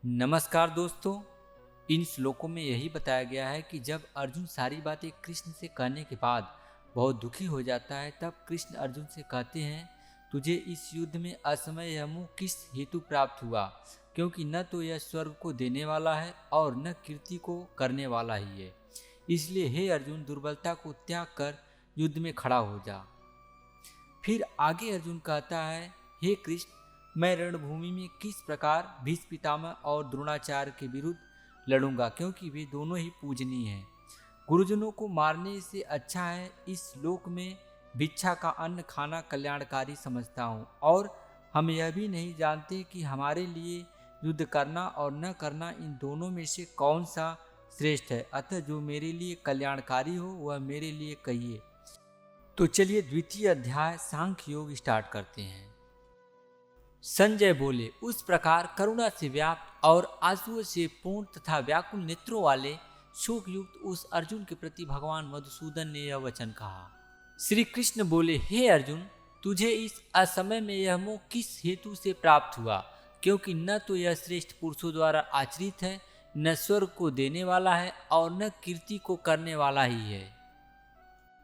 नमस्कार दोस्तों। इन श्लोकों में यही बताया गया है कि जब अर्जुन सारी बातें कृष्ण से कहने के बाद बहुत दुखी हो जाता है, तब कृष्ण अर्जुन से कहते हैं, तुझे इस युद्ध में असमय यह मुँह किस हेतु प्राप्त हुआ, क्योंकि न तो यह स्वर्ग को देने वाला है और न कीर्ति को करने वाला ही है। इसलिए हे अर्जुन, दुर्बलता को त्याग कर युद्ध में खड़ा हो जा। फिर आगे अर्जुन कहता है, हे कृष्ण, मैं रणभूमि में किस प्रकार भीष्म पितामह और द्रोणाचार्य के विरुद्ध लड़ूंगा, क्योंकि वे दोनों ही पूजनीय हैं। गुरुजनों को मारने से अच्छा है इस लोक में भिक्षा का अन्न खाना कल्याणकारी समझता हूँ। और हम यह भी नहीं जानते कि हमारे लिए युद्ध करना और न करना, इन दोनों में से कौन सा श्रेष्ठ है। अतः जो मेरे लिए कल्याणकारी हो वह मेरे लिए कहिए। तो चलिए द्वितीय अध्याय सांख्य योग स्टार्ट करते हैं। संजय बोले, उस प्रकार करुणा से व्याप्त और आंसुओं से पूर्ण तथा व्याकुल नेत्रों वाले शोक युक्त उस अर्जुन के प्रति भगवान मधुसूदन ने यह वचन कहा। श्री कृष्ण बोले, हे अर्जुन, तुझे इस असमय में यह मोह किस हेतु से प्राप्त हुआ, क्योंकि न तो यह श्रेष्ठ पुरुषों द्वारा आचरित है, न स्वर्ग को देने वाला है और न कीर्ति को करने वाला ही है।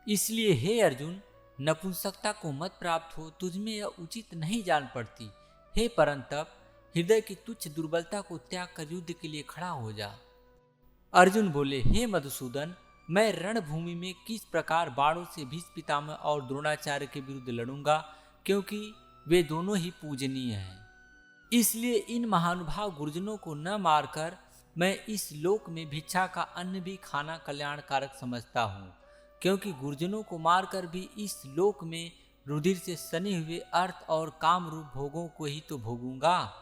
इसलिए हे अर्जुन, नपुंसकता को मत प्राप्त हो, तुझमें यह उचित नहीं जान पड़ती। हे परंतप, हृदय की तुच्छ दुर्बलता को त्याग कर युद्ध के लिए खड़ा हो जा। अर्जुन बोले, हे मधुसूदन, मैं रणभूमि में किस प्रकार बाणों से भीष्म पितामह और द्रोणाचार्य के विरुद्ध लड़ूंगा, क्योंकि वे दोनों ही पूजनीय हैं। इसलिए इन महानुभाव गुरुजनों को न मारकर मैं इस लोक में भिक्षा का अन्न भी खाना कल्याणकारक समझता हूँ, क्योंकि गुरुजनों को मारकर भी इस लोक में रुधिर से सने हुए अर्थ और काम रूप भोगों को ही तो भोगूंगा।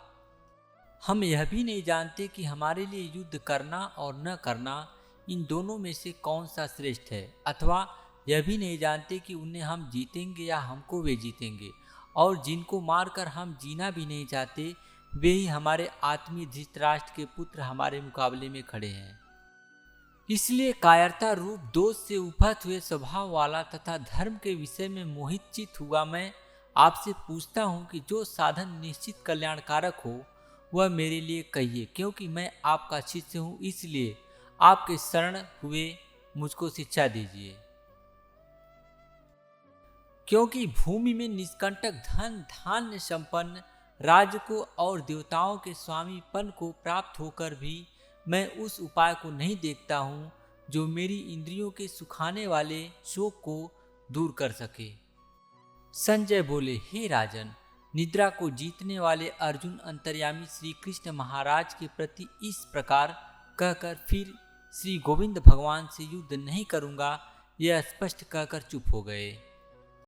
हम यह भी नहीं जानते कि हमारे लिए युद्ध करना और न करना, इन दोनों में से कौन सा श्रेष्ठ है, अथवा यह भी नहीं जानते कि उन्हें हम जीतेंगे या हमको वे जीतेंगे। और जिनको मारकर हम जीना भी नहीं चाहते, वे ही हमारे आत्मीय धृतराष्ट्र के पुत्र हमारे मुकाबले में खड़े हैं। इसलिए कायरता रूप दोष से उपहत हुए स्वभाव वाला तथा धर्म के विषय में मोहित चित हुआ मैं आपसे पूछता हूँ कि जो साधन निश्चित कल्याणकारक हो वह मेरे लिए कहिए, क्योंकि मैं आपका शिष्य हूँ। इसलिए आपके शरण हुए मुझको शिक्षा दीजिए। क्योंकि भूमि में निष्कंटक धन धान्य संपन्न राज्य को और देवताओं के स्वामीपन को प्राप्त होकर भी मैं उस उपाय को नहीं देखता हूँ जो मेरी इंद्रियों के सुखाने वाले शोक को दूर कर सके। संजय बोले, हे राजन, निद्रा को जीतने वाले अर्जुन अंतर्यामी श्री कृष्ण महाराज के प्रति इस प्रकार कहकर फिर श्री गोविंद भगवान से युद्ध नहीं करूँगा, यह स्पष्ट कहकर चुप हो गए।